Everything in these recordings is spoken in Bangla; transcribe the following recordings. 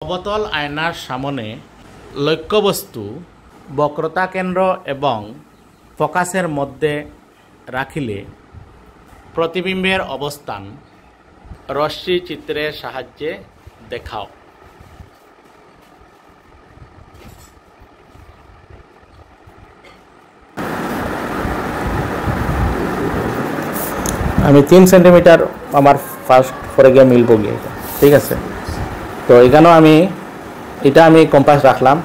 অবতল আয়নার সামনে লক্ষ্যবস্তু বক্রতা কেন্দ্র এবং ফোকাসের মধ্যে রাখিলে প্রতিবিম্বের অবস্থান রশ্মি চিত্রের সাহায্যে দেখাও। আমি 3 সেন্টিমিটার আমার ফার্স্ট পরে গিয়ে মিলবো গিয়ে, ঠিক আছে। তো এখানেও আমি কম্পাস রাখলাম,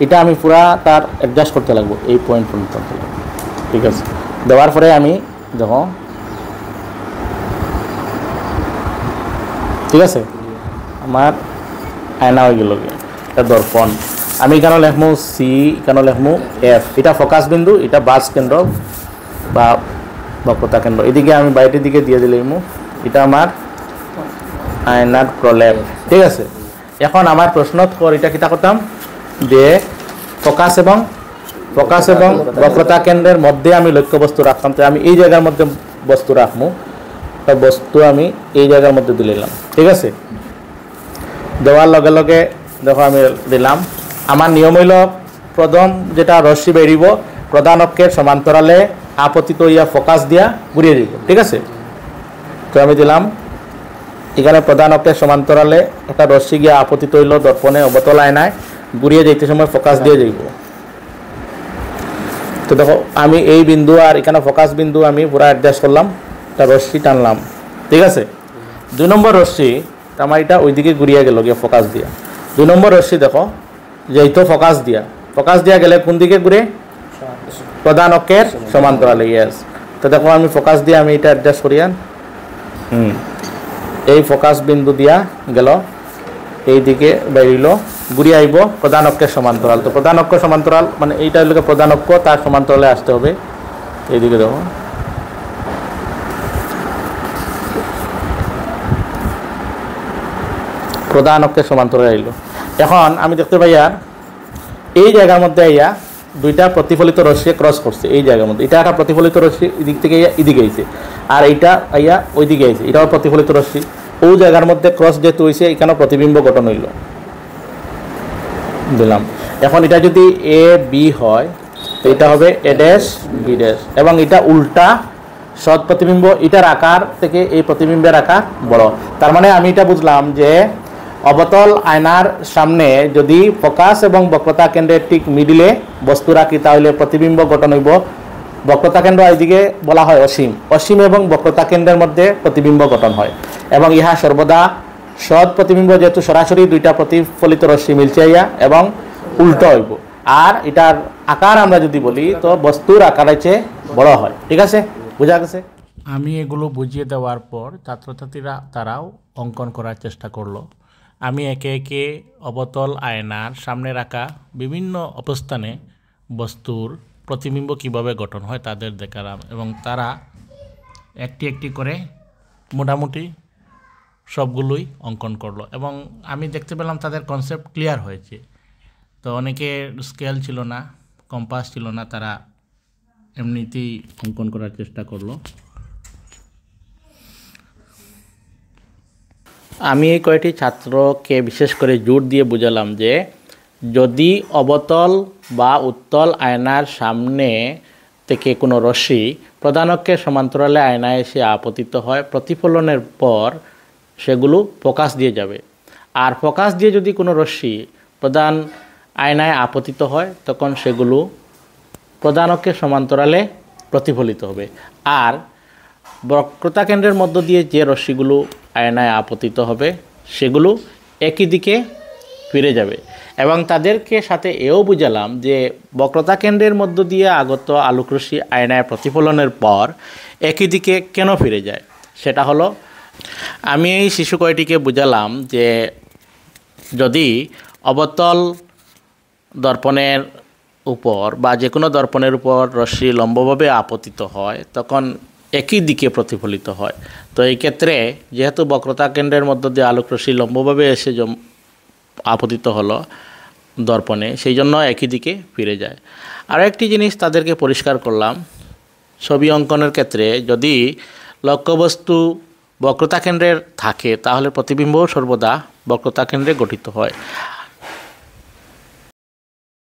এটা আমি পুরা তার অ্যাডজাস্ট করতে লাগবো এই পয়েন্ট পর্যন্ত, ঠিক আছে। দেওয়ার পরে আমি দেখো, ঠিক আছে, আমার আয়না হয়ে গেল এটা দর্পণ। আমি এখানে লেখমু সি, এখানে লেখমু এফ, এটা ফোকাস বিন্দু, এটা বাস কেন্দ্র বা বক্রতা কেন্দ্র। এদিকে আমি বাইরের দিকে দিয়ে দিলাম, এটা আমার আয়নার প্রলেপ, ঠিক আছে। এখন আমার প্রশ্ন এটা কিতা করতাম যে ফোকাস এবং বক্রতা কেন্দ্রের মধ্যে আমি লক্ষ্যবস্তু রাখতাম। তো আমি এই জায়গার মধ্যে বস্তু রাখবো, বস্তু আমি এই জায়গার মধ্যে দিলাম, ঠিক আছে। দেওয়ার লগে লগে দেখো আমি দিলাম, আমার নিয়ম হইল প্রথম যেটা রশ্মি বেরিব প্রধান অক্ষের সমান্তরালে আপতিত ইয়া ফোকাস দিয়া ঘুরিয়ে দিব, ঠিক আছে। তো আমি দিলাম এখানে প্রধান অক্ষের সমান্তরালে একটা রশ্মি গিয়া আপতিত হইল দর্পণে অবতল আয়নায়, ঘুরিয়ে যেতে সময় ফোকাস দিয়ে যাইব। তো দেখো আমি এই বিন্দু আর এখানে ফোকাস বিন্দু আমি পুরো অ্যাডজাস্ট করলাম, একটা রশ্মি টানলাম, ঠিক আছে। 2 নম্বর রশ্মি আমার এটা ওইদিকে ঘুরিয়ে গেল গিয়ে ফোকাস দিয়া। 2 নম্বর রশ্মি দেখো যেহেতু ফোকাস দিয়া গেলে কোন দিকে ঘুরে, প্রধান অক্ষের সমান্তরালে, ইয়েস। তো দেখো আমি ফোকাস দিয়ে আমি এটা অ্যাডজাস্ট করিয়ান, এই ফোকাস বিন্দু দিয়া গেল এইদিকে বেরিল, ঘুরিয়ে আইব প্রধান অক্ষের সমান্তরাল। তো প্রধান অক্ষ সমান্তরাল মানে এইটা হলো প্রধান অক্ষ, তার সমান্তরালে আসতে হবে। এইদিকে দেখো প্রধান অক্ষের সমান্তরালে আইল। এখন আমি দেখতে পাই আর এই জায়গার মধ্যে আইয়া দুইটা প্রতিফলিত রশ্মি ক্রস করছে এই জায়গার মধ্যে। এটা একটা প্রতিফলিত রশ্মি এদিক থেকে এদিকে আইছে, আর এইটা আইয়া ওইদিকে আইছে, এটাও প্রতিফলিত রশ্মি। ওই জায়গার মধ্যে ক্রস যেহেতু হয়েছে এখানে প্রতিবিম্ব গঠন হইল দিলাম। এখন এটা যদি এ বি হয় তো এটা হবে এ ড্যাশ বি ড্যাশ, এবং এটা উল্টা সৎ প্রতিবিম্ব, এটার আকার থেকে এই প্রতিবিম্বের আকার বড়। তার মানে আমি এটা বুঝলাম যে অবতল আয়নার সামনে যদি ফোকাস এবং বক্রতা কেন্দ্রের ঠিক মিডিলে বস্তু রাখি তাহলে প্রতিবিম্ব গঠন হইব। বক্রতা কেন্দ্র এইদিকে বলা হয় অসীম এবং বক্রতা কেন্দ্রের মধ্যে প্রতিবিম্ব গঠন হয়, এবং ইহা সর্বদা সৎ প্রতিবিম্ব যেহেতু সরাসরি দুইটা প্রতিফলিত রশ্মি মিলছে ইয়া এবং উল্টো হইব। আর এটার আকার আমরা যদি বলি তো বস্তুর আকারের চেয়ে বড় হয়, ঠিক আছে, বোঝা গেছে। আমি এগুলো বুঝিয়ে দেওয়ার পর ছাত্রছাত্রীরা তারাও অঙ্কন করার চেষ্টা করলো। আমি একে একে অবতল আয়নার সামনে রাখা বিভিন্ন অবস্থানে বস্তুর প্রতিবিম্ব কিভাবে গঠন হয় তাদের দেখালাম, এবং তারা একটি একটি করে মোটামুটি সবগুলোই অঙ্কন করলো, এবং আমি দেখতে পেলাম তাদের কনসেপ্ট ক্লিয়ার হয়েছে। তো অনেকের স্কেল ছিল না, কম্পাস ছিল না, তারা এমনিতেই অঙ্কন করার চেষ্টা করলো। আমি এই কয়েকটি ছাত্রকে বিশেষ করে জোর দিয়ে বুঝালাম যে যদি অবতল বা উত্তল আয়নার সামনে থেকে কোনো রশ্মি প্রধান অক্ষের সমান্তরালে আয়নায় এসে আপতিত হয়, প্রতিফলনের পর সেগুলো ফোকাস দিয়ে যাবে। আর ফোকাস দিয়ে যদি কোনো রশ্মি প্রধান আয়নায় আপতিত হয় তখন সেগুলো প্রধান অক্ষের সমান্তরালে প্রতিফলিত হবে। আর বক্রতা কেন্দ্রের মধ্য দিয়ে যে রশ্মিগুলো আয়নায় আপতিত হবে সেগুলো একই দিকে ফিরে যাবে। এবং তাদেরকে সাথে এও বুঝালাম যে বক্রতা কেন্দ্রের মধ্য দিয়ে আগত আলোকরশ্মি আয়নায় প্রতিফলনের পর একই দিকে কেন ফিরে যায়, সেটা হলো আমি এই শিশু কয়টিকে বুঝালাম যে যদি অবতল দর্পণের উপর বা যে কোনো দর্পণের উপর রশ্মি লম্বভাবে আপতিত হয় তখন একই দিকে প্রতিফলিত হয়। তো এই ক্ষেত্রে যেহেতু বক্রতা কেন্দ্রের মধ্য দিয়ে আলোকরশ্মি লম্বভাবে এসে আপতিত হলো দর্পণে, সেই জন্য একই দিকে ফিরে যায়। আরও একটি জিনিস তাদেরকে পরিষ্কার করলাম, ছবি অঙ্কনের ক্ষেত্রে যদি লক্ষ্যবস্তু বক্রতা কেন্দ্রের থাকে তাহলে প্রতিবিম্বও সর্বদা বক্রতা কেন্দ্রে গঠিত হয়।